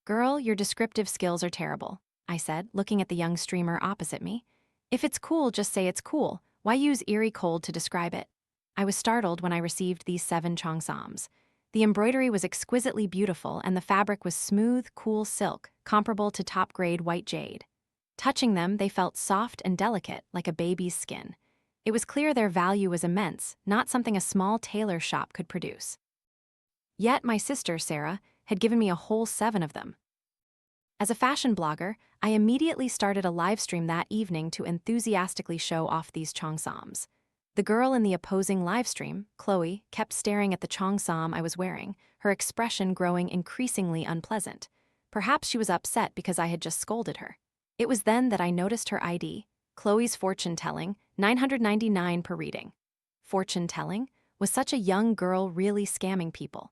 Girl, your descriptive skills are terrible, I said, looking at the young streamer opposite me. If it's cool, just say it's cool. Why use eerie cold to describe it? I was startled when I received these 7 Cheongsams. The embroidery was exquisitely beautiful and the fabric was smooth, cool silk, comparable to top-grade white jade. Touching them, they felt soft and delicate, like a baby's skin. It was clear their value was immense, not something a small tailor shop could produce. Yet my sister, Sarah, had given me a whole 7 of them. As a fashion blogger, I immediately started a live stream that evening to enthusiastically show off these Cheongsams. The girl in the opposing live stream, Chloe, kept staring at the Cheongsam I was wearing, her expression growing increasingly unpleasant. Perhaps she was upset because I had just scolded her. It was then that I noticed her ID, Chloe's fortune-telling, $999 per reading. Fortune-telling? Was such a young girl really scamming people?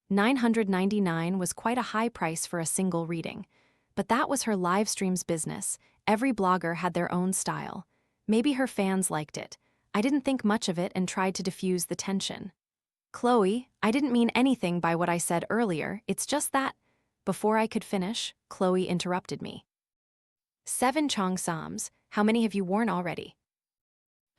$999 was quite a high price for a single reading. But that was her live stream's business. Every blogger had their own style. Maybe her fans liked it. I didn't think much of it and tried to diffuse the tension. Chloe, I didn't mean anything by what I said earlier, it's just that… Before I could finish, Chloe interrupted me. 7 Cheongsams, how many have you worn already?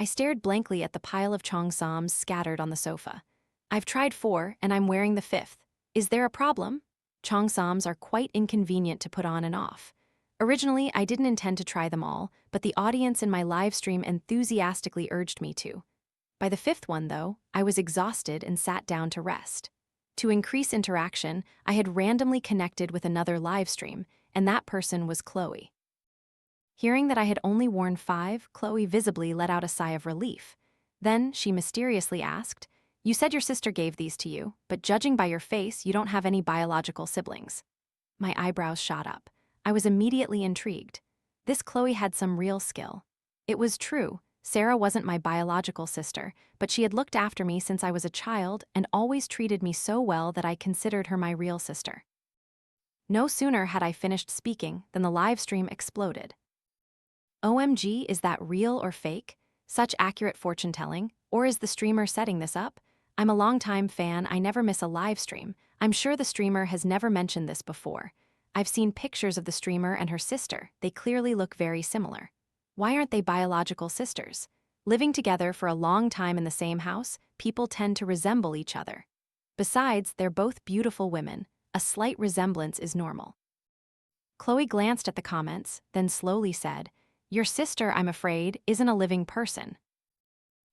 I stared blankly at the pile of Cheongsams scattered on the sofa. I've tried 4, and I'm wearing the 5th. Is there a problem? Cheongsams are quite inconvenient to put on and off. Originally, I didn't intend to try them all, but the audience in my live stream enthusiastically urged me to. By the 5th one, though, I was exhausted and sat down to rest. To increase interaction, I had randomly connected with another live stream, and that person was Chloe. Hearing that I had only worn 5, Chloe visibly let out a sigh of relief. Then she mysteriously asked, "You said your sister gave these to you, but judging by your face, you don't have any biological siblings." My eyebrows shot up. I was immediately intrigued. This Chloe had some real skill. It was true, Sarah wasn't my biological sister, but she had looked after me since I was a child and always treated me so well that I considered her my real sister. No sooner had I finished speaking than the live stream exploded. OMG, is that real or fake? Such accurate fortune-telling? Or is the streamer setting this up? I'm a longtime fan, I never miss a live stream. I'm sure the streamer has never mentioned this before. I've seen pictures of the streamer and her sister. They clearly look very similar. Why aren't they biological sisters? Living together for a long time in the same house, people tend to resemble each other. Besides, they're both beautiful women. A slight resemblance is normal. Chloe glanced at the comments, then slowly said, "Your sister, I'm afraid, isn't a living person."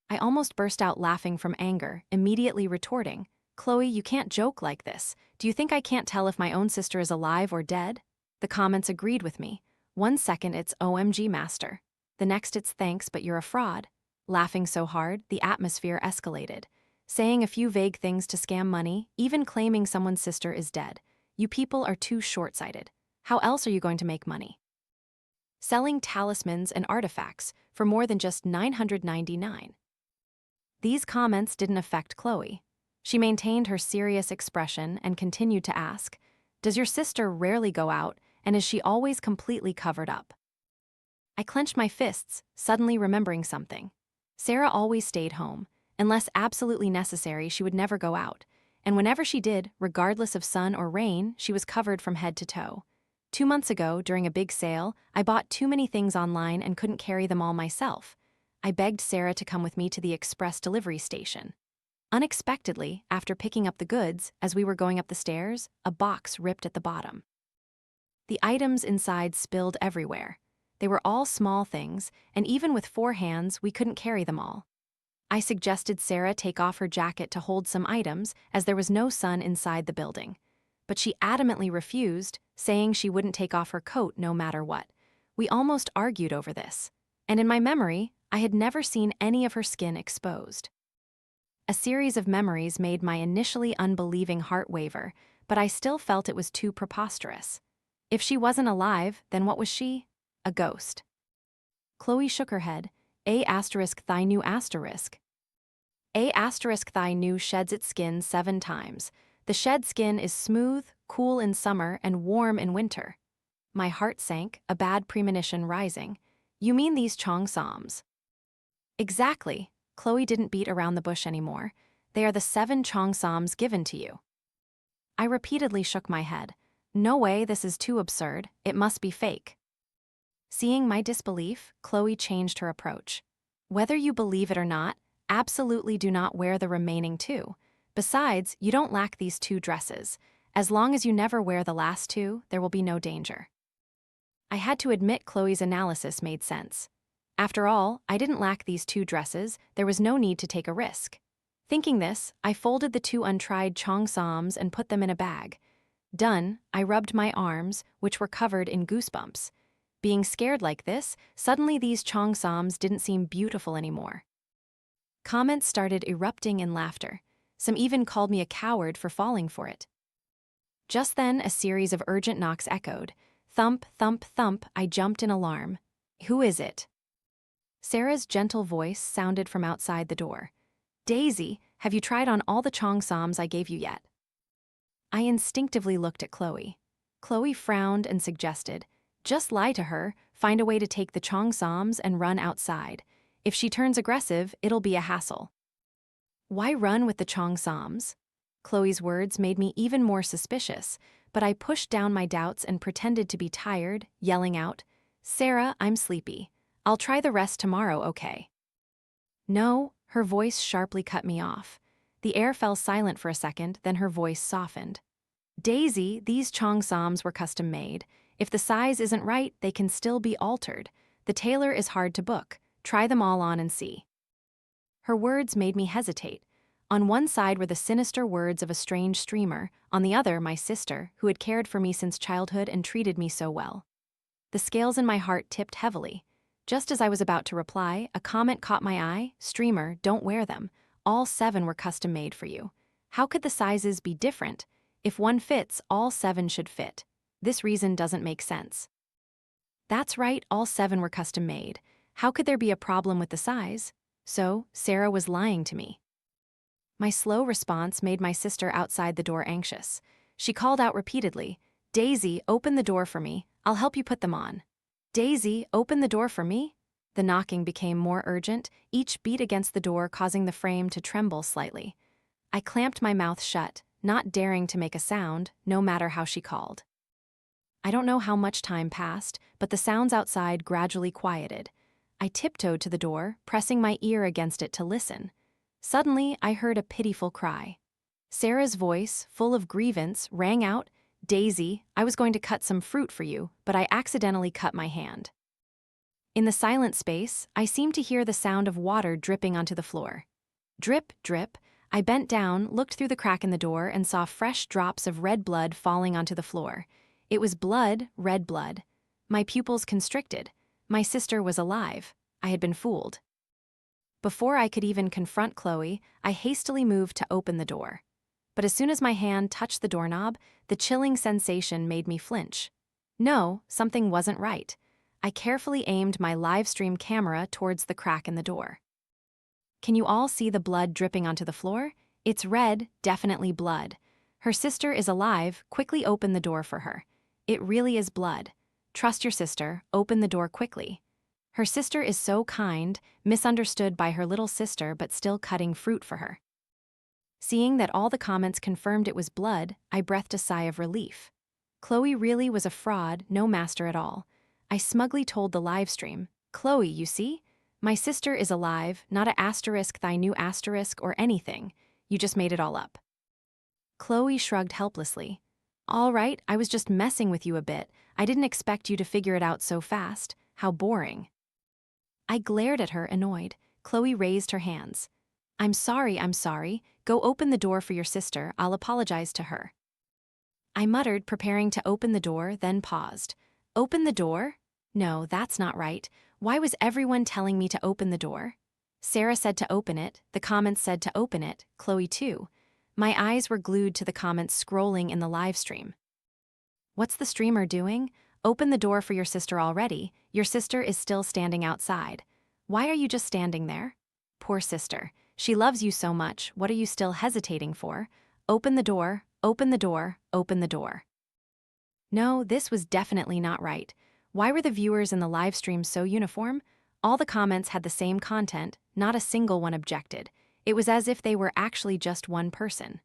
I almost burst out laughing from anger, immediately retorting, "Chloe, you can't joke like this. Do you think I can't tell if my own sister is alive or dead?" The comments agreed with me. One second it's OMG master. The next it's thanks but you're a fraud. Laughing so hard, the atmosphere escalated. Saying a few vague things to scam money, even claiming someone's sister is dead. You people are too short-sighted. How else are you going to make money? Selling talismans and artifacts for more than just $999. These comments didn't affect Chloe. She maintained her serious expression and continued to ask, "Does your sister rarely go out, and is she always completely covered up?" I clenched my fists, suddenly remembering something. Sarah always stayed home. Unless absolutely necessary, she would never go out. And whenever she did, regardless of sun or rain, she was covered from head to toe. 2 months ago, during a big sale, I bought too many things online and couldn't carry them all myself. I begged Sarah to come with me to the express delivery station. Unexpectedly, after picking up the goods, as we were going up the stairs, a box ripped at the bottom. The items inside spilled everywhere. They were all small things, and even with 4 hands, we couldn't carry them all. I suggested Sarah take off her jacket to hold some items, as there was no sun inside the building. But she adamantly refused, saying she wouldn't take off her coat no matter what. We almost argued over this. And in my memory, I had never seen any of her skin exposed. A series of memories made my initially unbelieving heart waver, but I still felt it was too preposterous. If she wasn't alive, then what was she? A ghost. Chloe shook her head. A** thy new asterisk. A** thy new sheds its skin 7 times. The shed skin is smooth, cool in summer, and warm in winter. My heart sank, a bad premonition rising. You mean these Cheongsams? Exactly. Chloe didn't beat around the bush anymore. They are the 7 Cheongsams given to you. I repeatedly shook my head. No way, this is too absurd. It must be fake. Seeing my disbelief, Chloe changed her approach. Whether you believe it or not, absolutely do not wear the remaining two. Besides, you don't lack these two dresses. As long as you never wear the last two, there will be no danger. I had to admit Chloe's analysis made sense. After all, I didn't lack these two dresses, there was no need to take a risk. Thinking this, I folded the two untried Cheongsams and put them in a bag. Done, I rubbed my arms, which were covered in goosebumps. Being scared like this, suddenly these Cheongsams didn't seem beautiful anymore. Comments started erupting in laughter. Some even called me a coward for falling for it. Just then, a series of urgent knocks echoed. Thump, thump, thump, I jumped in alarm. Who is it? Sarah's gentle voice sounded from outside the door. Daisy, have you tried on all the Cheongsams I gave you yet? I instinctively looked at Chloe. Chloe frowned and suggested, just lie to her, find a way to take the Cheongsams and run outside. If she turns aggressive, it'll be a hassle. Why run with the Cheongsams? Chloe's words made me even more suspicious, but I pushed down my doubts and pretended to be tired, yelling out, Sarah, I'm sleepy. I'll try the rest tomorrow, okay? No, her voice sharply cut me off. The air fell silent for a second, then her voice softened. Daisy, these Cheongsams were custom made. If the size isn't right, they can still be altered. The tailor is hard to book. Try them all on and see. Her words made me hesitate. On one side were the sinister words of a strange streamer, on the other my sister, who had cared for me since childhood and treated me so well. The scales in my heart tipped heavily. Just as I was about to reply, a comment caught my eye. Streamer, don't wear them. All 7 were custom made for you. How could the sizes be different? If one fits, all 7 should fit. This reason doesn't make sense. That's right, all 7 were custom made. How could there be a problem with the size? So, Sarah was lying to me. My slow response made my sister outside the door anxious. She called out repeatedly, Daisy, open the door for me. I'll help you put them on. Daisy, open the door for me? The knocking became more urgent, each beat against the door causing the frame to tremble slightly. I clamped my mouth shut, not daring to make a sound, no matter how she called. I don't know how much time passed, but the sounds outside gradually quieted. I tiptoed to the door, pressing my ear against it to listen. Suddenly, I heard a pitiful cry. Sarah's voice, full of grievance, rang out, Daisy, I was going to cut some fruit for you, but I accidentally cut my hand. In the silent space, I seemed to hear the sound of water dripping onto the floor. Drip, drip, I bent down, looked through the crack in the door, and saw fresh drops of red blood falling onto the floor. It was blood, red blood. My pupils constricted. My sister was alive. I had been fooled. Before I could even confront Chloe, I hastily moved to open the door. But as soon as my hand touched the doorknob, the chilling sensation made me flinch. No, something wasn't right. I carefully aimed my live stream camera towards the crack in the door. Can you all see the blood dripping onto the floor? It's red, definitely blood. Her sister is alive, quickly open the door for her. It really is blood. Trust your sister, open the door quickly. Her sister is so kind, misunderstood by her little sister but still cutting fruit for her. Seeing that all the comments confirmed it was blood, I breathed a sigh of relief. Chloe really was a fraud, no master at all. I smugly told the livestream, Chloe, you see? My sister is alive, not a asterisk thy new asterisk or anything. You just made it all up. Chloe shrugged helplessly. All right, I was just messing with you a bit. I didn't expect you to figure it out so fast. How boring. I glared at her, annoyed. Chloe raised her hands. I'm sorry. Go open the door for your sister. I'll apologize to her. I muttered, preparing to open the door, then paused. Open the door? No, that's not right. Why was everyone telling me to open the door? Sarah said to open it, the comments said to open it, Chloe too. My eyes were glued to the comments scrolling in the live stream. What's the streamer doing? Open the door for your sister already. Your sister is still standing outside. Why are you just standing there? Poor sister. She loves you so much. What are you still hesitating for? Open the door, open the door, open the door. No, this was definitely not right. Why were the viewers in the live stream so uniform? All the comments had the same content, not a single one objected. It was as if they were actually just one person.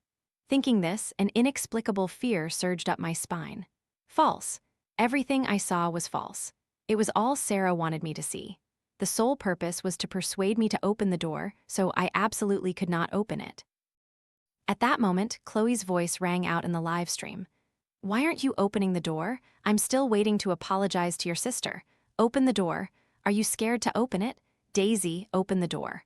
Thinking this, an inexplicable fear surged up my spine. False. Everything I saw was false. It was all Sarah wanted me to see. The sole purpose was to persuade me to open the door, so I absolutely could not open it. At that moment, Chloe's voice rang out in the live stream. Why aren't you opening the door? I'm still waiting to apologize to your sister. Open the door. Are you scared to open it? Daisy, open the door.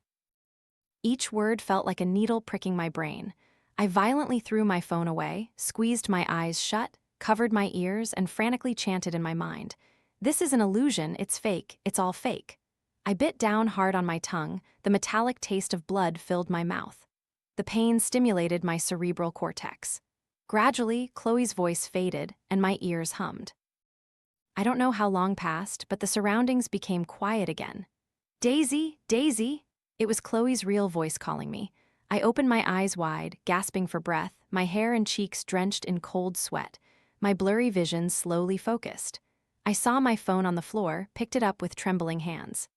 Each word felt like a needle pricking my brain. I violently threw my phone away, squeezed my eyes shut, covered my ears, and frantically chanted in my mind. This is an illusion, it's fake, it's all fake. I bit down hard on my tongue, the metallic taste of blood filled my mouth. The pain stimulated my cerebral cortex. Gradually, Chloe's voice faded, and my ears hummed. I don't know how long passed, but the surroundings became quiet again. Daisy, Daisy! It was Chloe's real voice calling me. I opened my eyes wide, gasping for breath, my hair and cheeks drenched in cold sweat. My blurry vision slowly focused. I saw my phone on the floor, picked it up with trembling hands.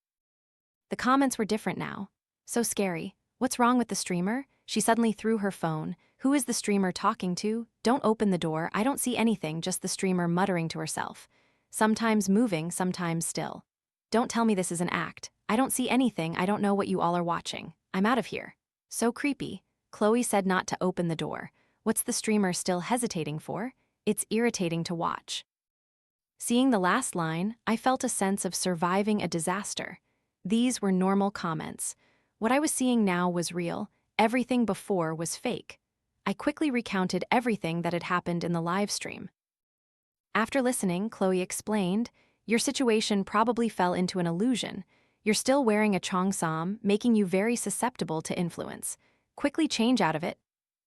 The comments were different now. So scary. What's wrong with the streamer? She suddenly threw her phone. Who is the streamer talking to? Don't open the door. I don't see anything, just the streamer muttering to herself. Sometimes moving, sometimes still. Don't tell me this is an act. I don't see anything. I don't know what you all are watching. I'm out of here. So creepy. Chloe said not to open the door. What's the streamer still hesitating for? It's irritating to watch. Seeing the last line, I felt a sense of surviving a disaster. These were normal comments. What I was seeing now was real. Everything before was fake. I quickly recounted everything that had happened in the live stream. After listening, Chloe explained, your situation probably fell into an illusion. You're still wearing a Cheongsam, making you very susceptible to influence. Quickly change out of it.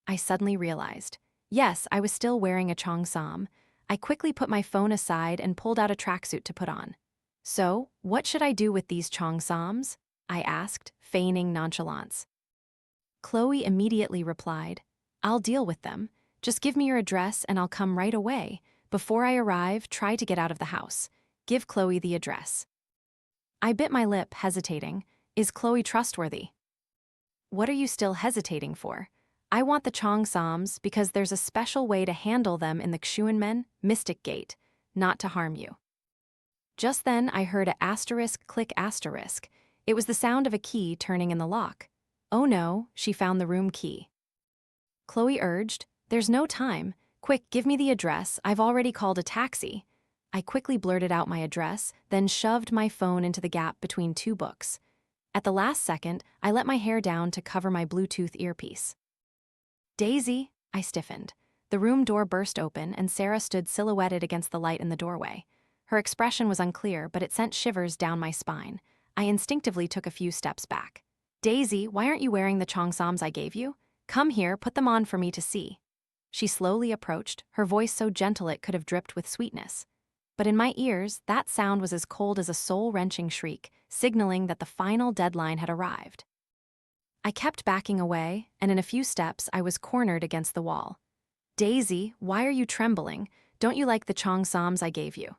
I suddenly realized. Yes, I was still wearing a Cheongsam. I quickly put my phone aside and pulled out a tracksuit to put on. So, what should I do with these Cheongsams? I asked, feigning nonchalance. Chloe immediately replied, I'll deal with them. Just give me your address and I'll come right away. Before I arrive, try to get out of the house. Give Chloe the address. I bit my lip, hesitating. Is Chloe trustworthy? What are you still hesitating for? I want the Cheongsams because there's a special way to handle them in the Xuanmen Mystic Gate, not to harm you. Just then, I heard a asterisk click asterisk. It was the sound of a key turning in the lock. Oh no, she found the room key. Chloe urged, there's no time. Quick, give me the address. I've already called a taxi. I quickly blurted out my address, then shoved my phone into the gap between two books. At the last second, I let my hair down to cover my Bluetooth earpiece. Daisy, I stiffened. The room door burst open and Sarah stood silhouetted against the light in the doorway. Her expression was unclear, but it sent shivers down my spine. I instinctively took a few steps back. Daisy, why aren't you wearing the Cheongsams I gave you? Come here, put them on for me to see. She slowly approached, her voice so gentle it could have dripped with sweetness. But in my ears, that sound was as cold as a soul-wrenching shriek, signaling that the final deadline had arrived. I kept backing away, and in a few steps, I was cornered against the wall. Daisy, why are you trembling? Don't you like the Cheongsams I gave you?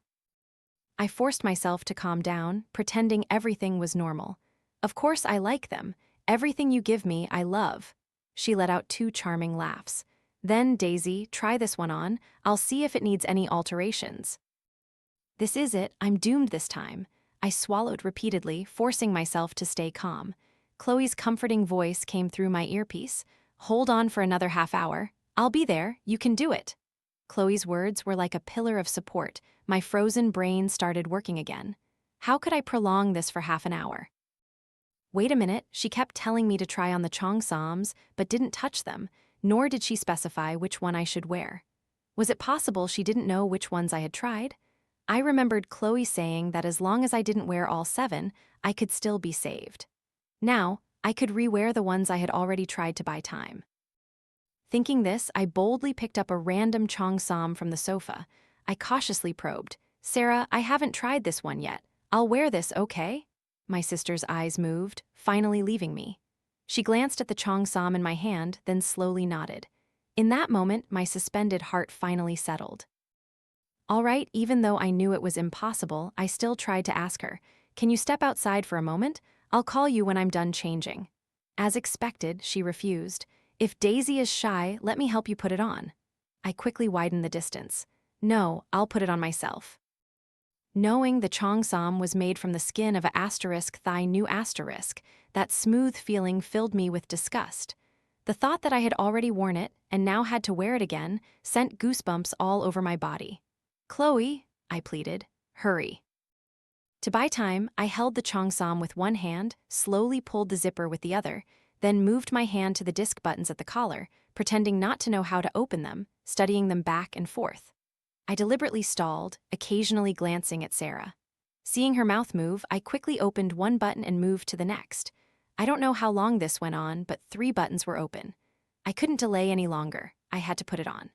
I forced myself to calm down, pretending everything was normal. Of course I like them. Everything you give me, I love. She let out two charming laughs. Then, Daisy, try this one on. I'll see if it needs any alterations. This is it. I'm doomed this time. I swallowed repeatedly, forcing myself to stay calm. Chloe's comforting voice came through my earpiece. Hold on for another half hour. I'll be there. You can do it. Chloe's words were like a pillar of support. My frozen brain started working again. How could I prolong this for half an hour? Wait a minute, she kept telling me to try on the Cheongsams, but didn't touch them, nor did she specify which one I should wear. Was it possible she didn't know which ones I had tried? I remembered Chloe saying that as long as I didn't wear all 7, I could still be saved. Now, I could re-wear the ones I had already tried to buy time. Thinking this, I boldly picked up a random Cheongsam from the sofa. I cautiously probed. Sarah, I haven't tried this one yet. I'll wear this, okay? My sister's eyes moved, finally leaving me. She glanced at the Cheongsam in my hand, then slowly nodded. In that moment, my suspended heart finally settled. All right, even though I knew it was impossible, I still tried to ask her, can you step outside for a moment? I'll call you when I'm done changing. As expected, she refused. If Daisy is shy, let me help you put it on. I quickly widened the distance. No, I'll put it on myself. Knowing the Cheongsam was made from the skin of a asterisk thigh new asterisk, that smooth feeling filled me with disgust. The thought that I had already worn it and now had to wear it again sent goosebumps all over my body. Chloe, I pleaded, hurry. To buy time, I held the Cheongsam with one hand, slowly pulled the zipper with the other, then moved my hand to the disc buttons at the collar, pretending not to know how to open them, studying them back and forth. I deliberately stalled, occasionally glancing at Sarah. Seeing her mouth move, I quickly opened one button and moved to the next. I don't know how long this went on, but 3 buttons were open. I couldn't delay any longer. I had to put it on.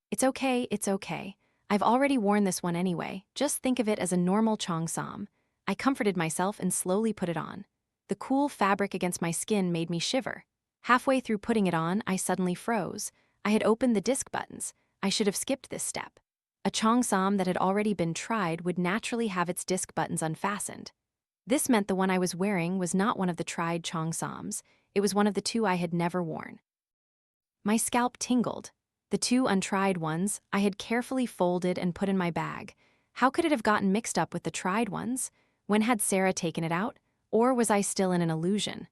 It's okay, it's okay. I've already worn this one anyway. Just think of it as a normal Cheongsam. I comforted myself and slowly put it on. The cool fabric against my skin made me shiver. Halfway through putting it on, I suddenly froze. I had opened the disc buttons. I should have skipped this step. A Cheongsam that had already been tried would naturally have its disc buttons unfastened. This meant the one I was wearing was not one of the tried Cheongsams. It was one of the 2 I had never worn. My scalp tingled. The 2 untried ones I had carefully folded and put in my bag. How could it have gotten mixed up with the tried ones? When had Sarah taken it out? Or was I still in an illusion?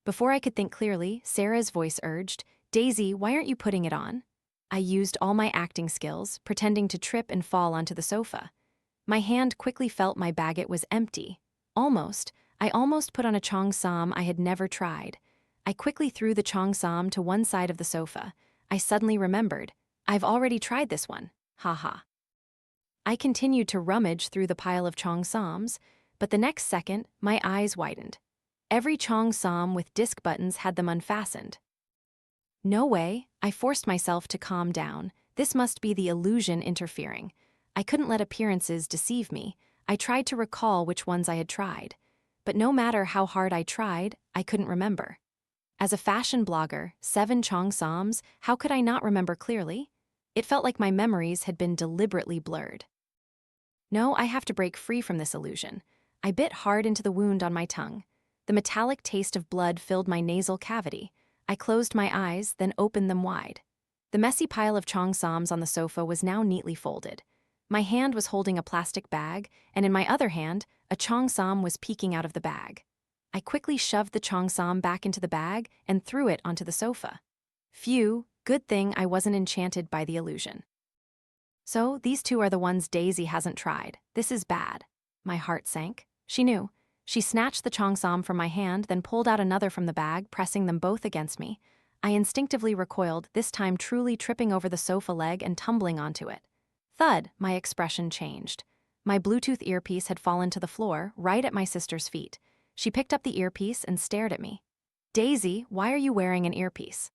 Before I could think clearly, Sarah's voice urged, "Daisy, why aren't you putting it on?" I used all my acting skills, pretending to trip and fall onto the sofa. My hand quickly felt my baguette was empty. I almost put on a Cheongsam I had never tried. I quickly threw the Cheongsam to one side of the sofa. I suddenly remembered, I've already tried this one, haha. I continued to rummage through the pile of Cheongsams, but the next second, my eyes widened. Every Cheongsam with disc buttons had them unfastened. No way, I forced myself to calm down. This must be the illusion interfering. I couldn't let appearances deceive me. I tried to recall which ones I had tried. But no matter how hard I tried, I couldn't remember. As a fashion blogger, 7 Cheongsams, how could I not remember clearly? It felt like my memories had been deliberately blurred. No, I have to break free from this illusion. I bit hard into the wound on my tongue. The metallic taste of blood filled my nasal cavity. I closed my eyes, then opened them wide. The messy pile of Cheongsams on the sofa was now neatly folded. My hand was holding a plastic bag, and in my other hand, a Cheongsam was peeking out of the bag. I quickly shoved the Cheongsam back into the bag and threw it onto the sofa. Phew, good thing I wasn't enchanted by the illusion. So, these 2 are the ones Daisy hasn't tried. This is bad. My heart sank. She knew. She snatched the Cheongsam from my hand, then pulled out another from the bag, pressing them both against me. I instinctively recoiled, this time truly tripping over the sofa leg and tumbling onto it. Thud, my expression changed. My Bluetooth earpiece had fallen to the floor, right at my sister's feet. She picked up the earpiece and stared at me. "Daisy, why are you wearing an earpiece?"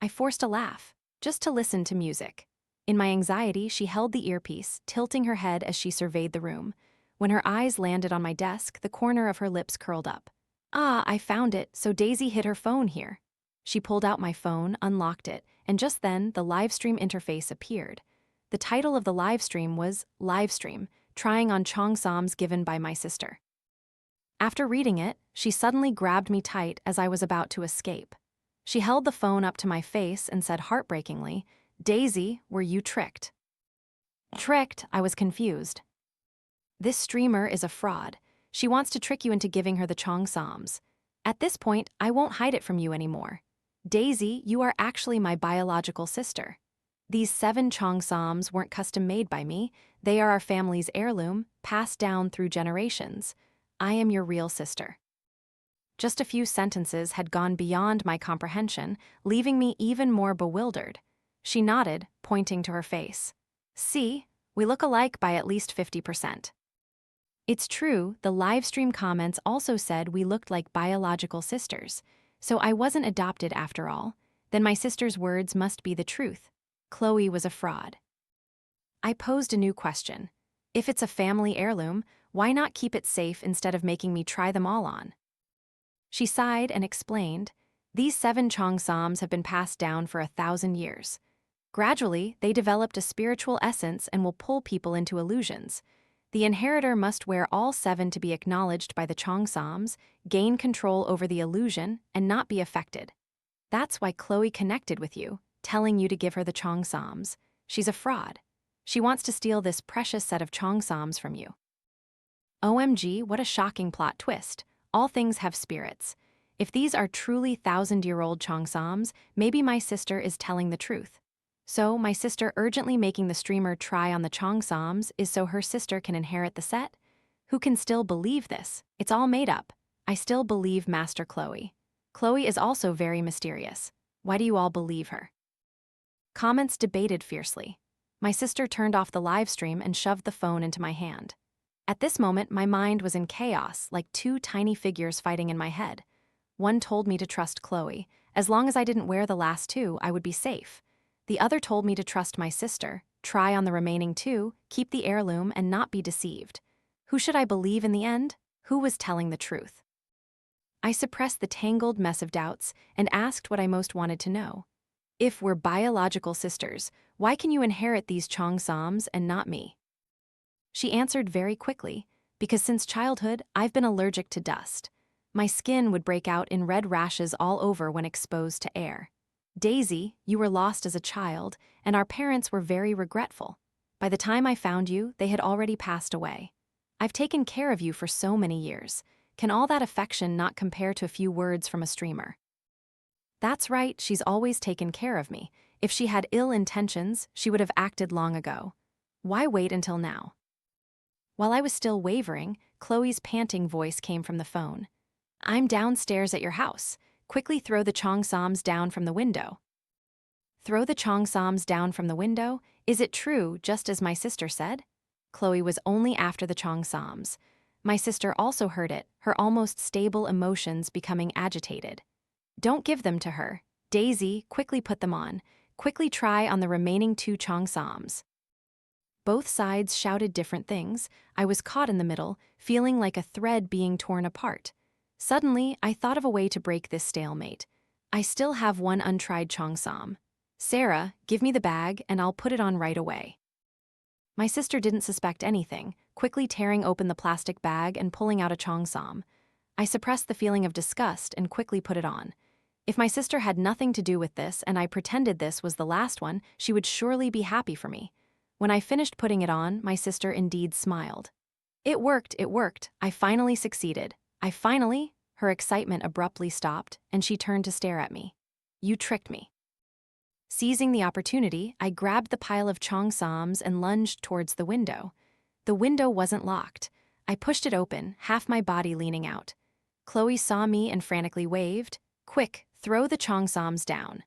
I forced a laugh, just to listen to music. In my anxiety, she held the earpiece, tilting her head as she surveyed the room. When her eyes landed on my desk, the corner of her lips curled up. "Ah, I found it, so Daisy hid her phone here." She pulled out my phone, unlocked it, and just then, the livestream interface appeared. The title of the livestream was Livestream, Trying on Cheongsams Given by My Sister. After reading it, she suddenly grabbed me tight as I was about to escape. She held the phone up to my face and said heartbreakingly, "Daisy, were you tricked?" Tricked? I was confused. This streamer is a fraud. She wants to trick you into giving her the Cheongsams. At this point, I won't hide it from you anymore. Daisy, you are actually my biological sister. These 7 Cheongsams weren't custom-made by me. They are our family's heirloom, passed down through generations. I am your real sister. Just a few sentences had gone beyond my comprehension, leaving me even more bewildered. She nodded, pointing to her face. "See, we look alike by at least 50%. It's true, the livestream comments also said we looked like biological sisters, so I wasn't adopted after all. Then my sister's words must be the truth. Chloe was a fraud. I posed a new question. If it's a family heirloom, why not keep it safe instead of making me try them all on? She sighed and explained, "These 7 Cheongsams have been passed down for 1,000 years. Gradually, they developed a spiritual essence and will pull people into illusions. The inheritor must wear all 7 to be acknowledged by the Cheongsams, gain control over the illusion, and not be affected. That's why Chloe connected with you, telling you to give her the Cheongsams. She's a fraud. She wants to steal this precious set of Cheongsams from you. OMG, what a shocking plot twist. All things have spirits. If these are truly thousand-year-old Cheongsams, maybe my sister is telling the truth. So, my sister urgently making the streamer try on the Cheongsams is so her sister can inherit the set? Who can still believe this? It's all made up. I still believe Master Chloe. Chloe is also very mysterious. Why do you all believe her? Comments debated fiercely. My sister turned off the live stream and shoved the phone into my hand. At this moment, my mind was in chaos, like two tiny figures fighting in my head. One told me to trust Chloe. As long as I didn't wear the last two, I would be safe. The other told me to trust my sister, try on the remaining two, keep the heirloom, and not be deceived. Who should I believe in the end? Who was telling the truth? I suppressed the tangled mess of doubts and asked what I most wanted to know. If we're biological sisters, why can you inherit these Cheongsams and not me? She answered very quickly, because since childhood, I've been allergic to dust. My skin would break out in red rashes all over when exposed to air. Daisy, you were lost as a child, and our parents were very regretful. By the time I found you, they had already passed away. I've taken care of you for so many years. Can all that affection not compare to a few words from a streamer? That's right, she's always taken care of me. If she had ill intentions, she would have acted long ago. Why wait until now? While I was still wavering, Chloe's panting voice came from the phone. I'm downstairs at your house. Quickly throw the Cheongsams down from the window. Throw the Cheongsams down from the window? Is it true, just as my sister said? Chloe was only after the Cheongsams. My sister also heard it, her almost stable emotions becoming agitated. Don't give them to her. Daisy, quickly put them on. Quickly try on the remaining two Cheongsams. Both sides shouted different things. I was caught in the middle, feeling like a thread being torn apart. Suddenly, I thought of a way to break this stalemate. I still have one untried Cheongsam. Sarah, give me the bag and I'll put it on right away. My sister didn't suspect anything, quickly tearing open the plastic bag and pulling out a Cheongsam. I suppressed the feeling of disgust and quickly put it on. If my sister had nothing to do with this and I pretended this was the last one, she would surely be happy for me. When I finished putting it on, my sister indeed smiled. It worked, I finally succeeded. Her excitement abruptly stopped, and she turned to stare at me. You tricked me. Seizing the opportunity, I grabbed the pile of Cheongsams and lunged towards the window. The window wasn't locked. I pushed it open, half my body leaning out. Chloe saw me and frantically waved. Quick, throw the Cheongsams down.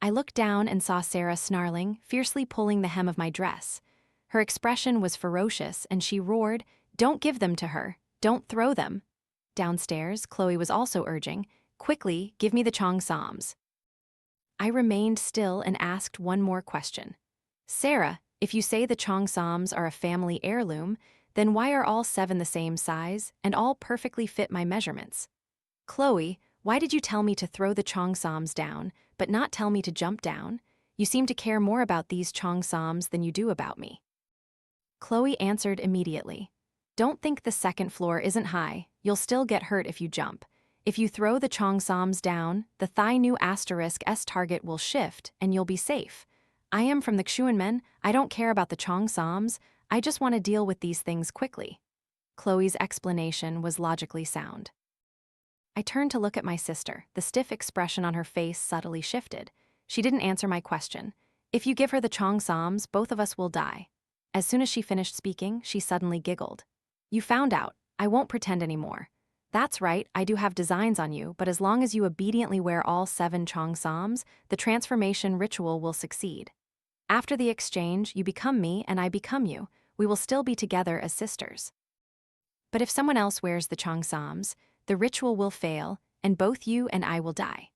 I looked down and saw Sarah snarling, fiercely pulling the hem of my dress. Her expression was ferocious, and she roared, Don't give them to her. Don't throw them. Downstairs, Chloe was also urging, Quickly, give me the Cheongsams. I remained still and asked one more question. Sarah, if you say the Cheongsams are a family heirloom, then why are all 7 the same size and all perfectly fit my measurements? Chloe, why did you tell me to throw the Cheongsams down, but not tell me to jump down? You seem to care more about these Cheongsams than you do about me. Chloe answered immediately. Don't think the second floor isn't high. You'll still get hurt if you jump. If you throw the Cheongsams down, the Thai Nu asterisk S target will shift and you'll be safe. I am from the Cheongsams. I don't care about the Cheongsams. I just want to deal with these things quickly. Chloe's explanation was logically sound. I turned to look at my sister. The stiff expression on her face subtly shifted. She didn't answer my question. If you give her the Cheongsams, both of us will die. As soon as she finished speaking, she suddenly giggled. You found out. I won't pretend anymore. That's right, I do have designs on you, but as long as you obediently wear all 7 Cheongsams, the transformation ritual will succeed. After the exchange, you become me and I become you. We will still be together as sisters. But if someone else wears the Cheongsams, the ritual will fail, and both you and I will die.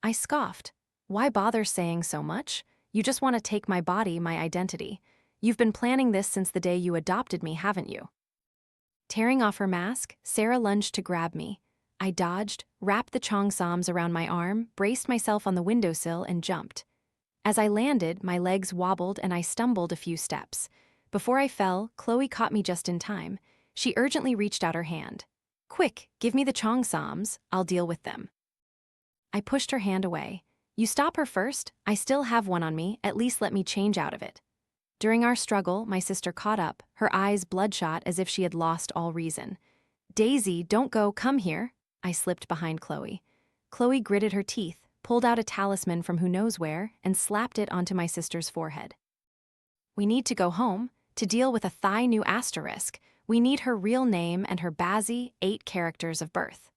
I scoffed. Why bother saying so much? You just want to take my body, my identity. You've been planning this since the day you adopted me, haven't you? Tearing off her mask, Sarah lunged to grab me. I dodged, wrapped the Cheongsams around my arm, braced myself on the windowsill, and jumped. As I landed, my legs wobbled and I stumbled a few steps. Before I fell, Chloe caught me just in time. She urgently reached out her hand. Quick, give me the Cheongsams, I'll deal with them. I pushed her hand away. You stop her first. I still have one on me, at least let me change out of it. During our struggle, my sister caught up, her eyes bloodshot as if she had lost all reason. Daisy, don't go, come here. I slipped behind Chloe. Chloe gritted her teeth, pulled out a talisman from who knows where, and slapped it onto my sister's forehead. We need to go home. To deal with a thigh new asterisk, we need her real name and her Bazzy 8 characters of birth.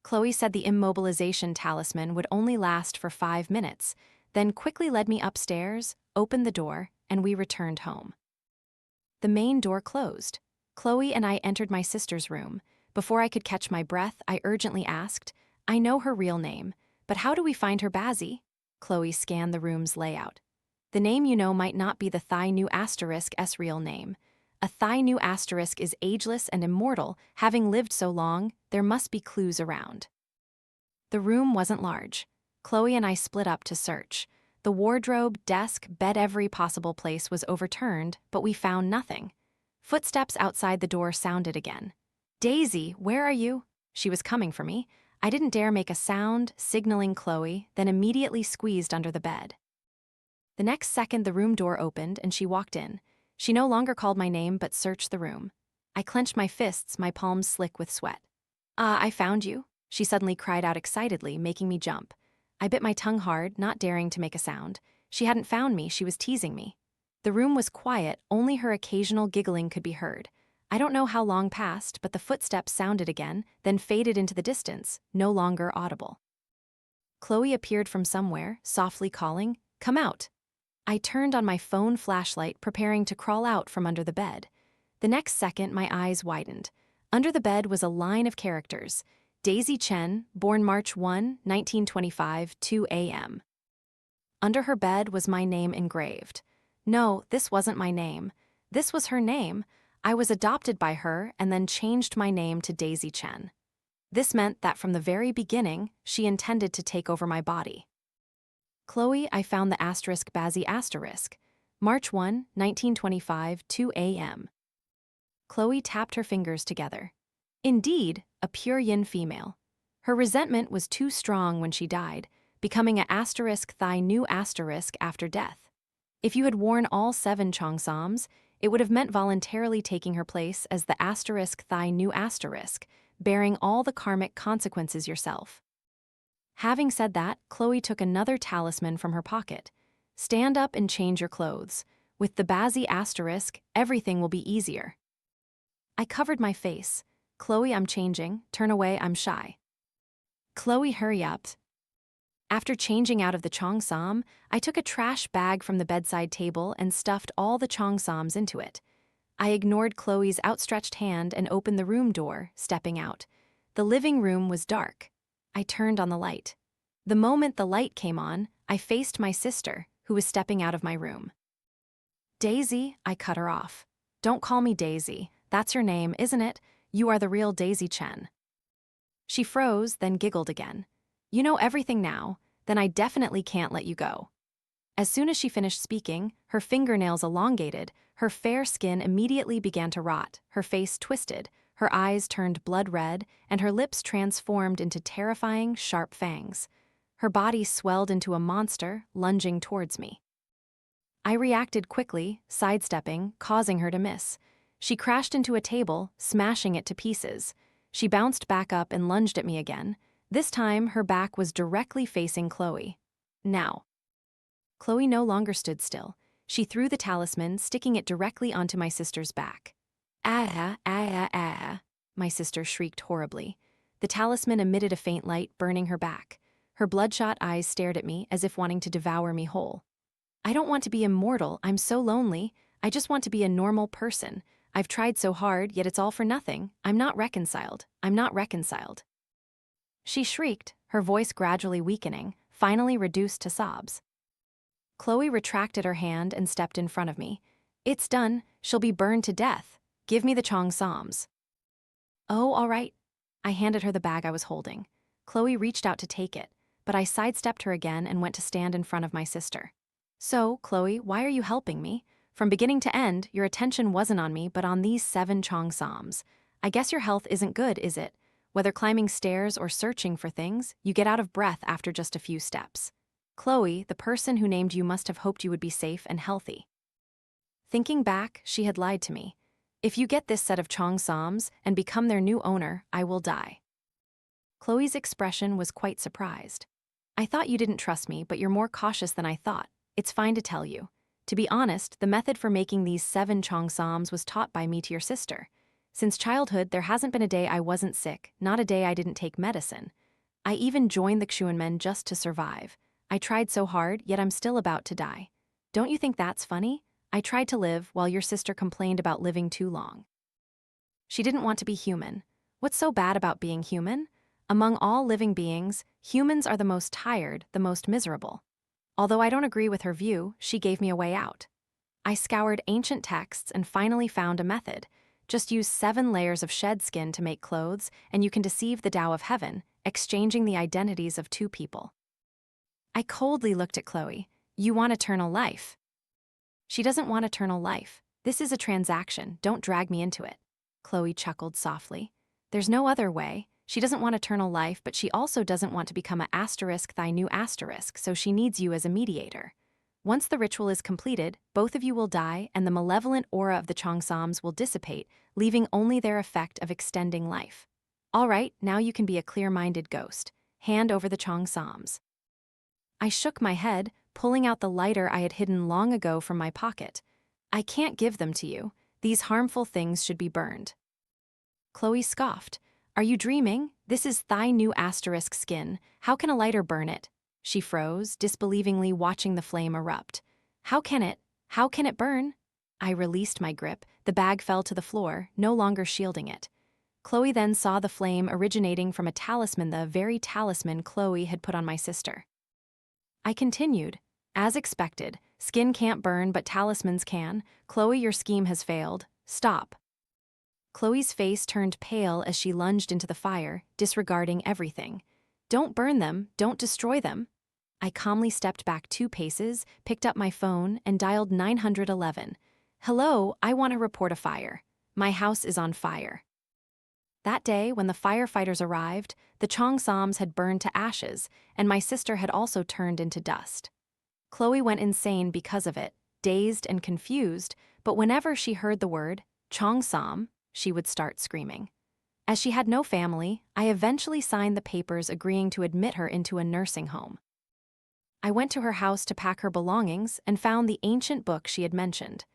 Chloe said the immobilization talisman would only last for 5 minutes, then quickly led me upstairs, opened the door, and we returned home. The main door closed. Chloe and I entered my sister's room. Before I could catch my breath, I urgently asked, I know her real name, but how do we find her Bazzy? Chloe scanned the room's layout. The name you know might not be the thigh new asterisk's real name. A thigh new asterisk is ageless and immortal. Having lived so long, there must be clues around. The room wasn't large. Chloe and I split up to search. The wardrobe, desk, bed, every possible place was overturned, but we found nothing. Footsteps outside the door sounded again. Daisy, where are you? She was coming for me. I didn't dare make a sound, signaling Chloe, then immediately squeezed under the bed. The next second the room door opened and she walked in. She no longer called my name but searched the room. I clenched my fists, my palms slick with sweat. I found you, she suddenly cried out excitedly, making me jump. I bit my tongue hard, not daring to make a sound. She hadn't found me, she was teasing me. The room was quiet, only her occasional giggling could be heard. I don't know how long passed, but the footsteps sounded again, then faded into the distance, no longer audible. Chloe appeared from somewhere, softly calling, "Come out." I turned on my phone flashlight, preparing to crawl out from under the bed. The next second, my eyes widened. Under the bed was a line of characters. Daisy Chen, born March 1, 1925, 2 a.m. Under her bed was my name engraved. No, this wasn't my name. This was her name. I was adopted by her and then changed my name to Daisy Chen. This meant that from the very beginning, she intended to take over my body. Chloe, I found the asterisk Bazzy asterisk. March 1, 1925, 2 a.m. Chloe tapped her fingers together. Indeed, a pure yin female. Her resentment was too strong when she died, becoming a asterisk thigh new asterisk after death. If you had worn all 7 Cheongsams, it would have meant voluntarily taking her place as the asterisk thigh new asterisk, bearing all the karmic consequences yourself. Having said that, Chloe took another talisman from her pocket. Stand up and change your clothes. With the Bazzy asterisk, everything will be easier. I covered my face. Chloe, I'm changing. Turn away, I'm shy. Chloe, hurry up. After changing out of the Cheongsam, I took a trash bag from the bedside table and stuffed all the Cheongsams into it. I ignored Chloe's outstretched hand and opened the room door, stepping out. The living room was dark. I turned on the light. The moment the light came on, I faced my sister, who was stepping out of my room. Daisy, I cut her off. Don't call me Daisy. That's your name, isn't it? You are the real Daisy Chen. She froze, then giggled again. You know everything now, then I definitely can't let you go. As soon as she finished speaking, her fingernails elongated, her fair skin immediately began to rot, her face twisted, her eyes turned blood red, and her lips transformed into terrifying, sharp fangs. Her body swelled into a monster, lunging towards me. I reacted quickly, sidestepping, causing her to miss. She crashed into a table, smashing it to pieces. She bounced back up and lunged at me again. This time, her back was directly facing Chloe. Now. Chloe no longer stood still. She threw the talisman, sticking it directly onto my sister's back. Ah, ah, ah, my sister shrieked horribly. The talisman emitted a faint light, burning her back. Her bloodshot eyes stared at me as if wanting to devour me whole. I don't want to be immortal, I'm so lonely. I just want to be a normal person. I've tried so hard, yet it's all for nothing. I'm not reconciled. I'm not reconciled. She shrieked, her voice gradually weakening, finally reduced to sobs. Chloe retracted her hand and stepped in front of me. It's done. She'll be burned to death. Give me the Cheongsams. Oh, all right. I handed her the bag I was holding. Chloe reached out to take it, but I sidestepped her again and went to stand in front of my sister. So, Chloe, why are you helping me? From beginning to end, your attention wasn't on me, but on these 7 Cheongsams. I guess your health isn't good, is it? Whether climbing stairs or searching for things, you get out of breath after just a few steps. Chloe, the person who named you must have hoped you would be safe and healthy. Thinking back, she had lied to me. If you get this set of Cheongsams and become their new owner, I will die. Chloe's expression was quite surprised. I thought you didn't trust me, but you're more cautious than I thought. It's fine to tell you. To be honest, the method for making these 7 Cheongsams was taught by me to your sister. Since childhood, there hasn't been a day I wasn't sick, not a day I didn't take medicine. I even joined the Cheongsams just to survive. I tried so hard, yet I'm still about to die. Don't you think that's funny? I tried to live while your sister complained about living too long. She didn't want to be human. What's so bad about being human? Among all living beings, humans are the most tired, the most miserable. Although I don't agree with her view, she gave me a way out. I scoured ancient texts and finally found a method. Just use 7 layers of shed skin to make clothes, and you can deceive the Tao of Heaven, exchanging the identities of 2 people. I coldly looked at Chloe. You want eternal life. She doesn't want eternal life. This is a transaction, don't drag me into it. Chloe chuckled softly. There's no other way. She doesn't want eternal life, but she also doesn't want to become a asterisk thy new asterisk, so she needs you as a mediator. Once the ritual is completed, both of you will die and the malevolent aura of the Cheongsams will dissipate, leaving only their effect of extending life. All right, now you can be a clear-minded ghost. Hand over the Cheongsams. I shook my head, pulling out the lighter I had hidden long ago from my pocket. I can't give them to you. These harmful things should be burned. Chloe scoffed. Are you dreaming? This is thy new asterisk skin. How can a lighter burn it? She froze, disbelievingly watching the flame erupt. How can it burn? I released my grip. The bag fell to the floor, no longer shielding it. Chloe then saw the flame originating from a talisman, the very talisman Chloe had put on my sister. I continued. As expected, skin can't burn, but talismans can. Chloe, your scheme has failed. Stop. Chloe's face turned pale as she lunged into the fire, disregarding everything. Don't burn them, don't destroy them. I calmly stepped back 2 paces, picked up my phone, and dialed 911. Hello, I want to report a fire. My house is on fire. That day, when the firefighters arrived, the Cheongsams had burned to ashes, and my sister had also turned into dust. Chloe went insane because of it, dazed and confused, but whenever she heard the word Cheongsam, she would start screaming. As she had no family, I eventually signed the papers agreeing to admit her into a nursing home. I went to her house to pack her belongings and found the ancient book she had mentioned.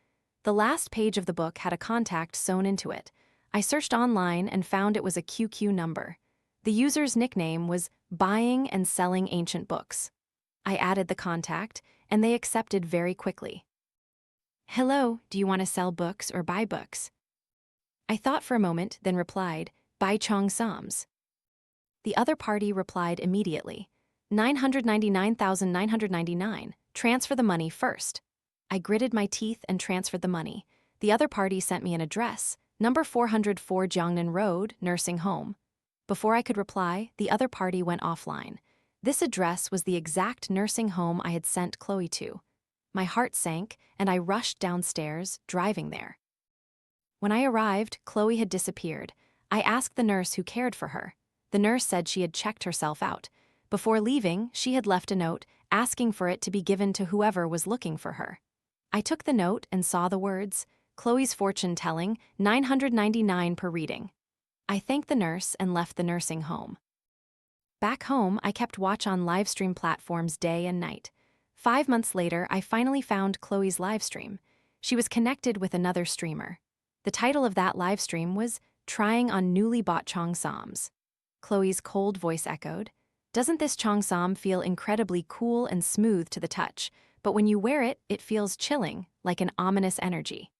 The last page of the book had a contact sewn into it. I searched online and found it was a QQ number. The user's nickname was Buying and Selling Ancient Books. I added the contact, and they accepted very quickly. Hello, do you want to sell books or buy books? I thought for a moment, then replied, buy Cheongsams. The other party replied immediately, 999,999, transfer the money first. I gritted my teeth and transferred the money. The other party sent me an address, number 404 Jiangnan Road, nursing home. Before I could reply, the other party went offline. This address was the exact nursing home I had sent Chloe to. My heart sank, and I rushed downstairs, driving there. When I arrived, Chloe had disappeared. I asked the nurse who cared for her. The nurse said she had checked herself out. Before leaving, she had left a note, asking for it to be given to whoever was looking for her. I took the note and saw the words, Chloe's fortune-telling, 999 per reading. I thanked the nurse and left the nursing home. Back home, I kept watch on livestream platforms day and night. 5 months later, I finally found Chloe's livestream. She was connected with another streamer. The title of that livestream was Trying on Newly Bought Cheongsams. Chloe's cold voice echoed, doesn't this Cheongsam feel incredibly cool and smooth to the touch, but when you wear it, it feels chilling, like an ominous energy.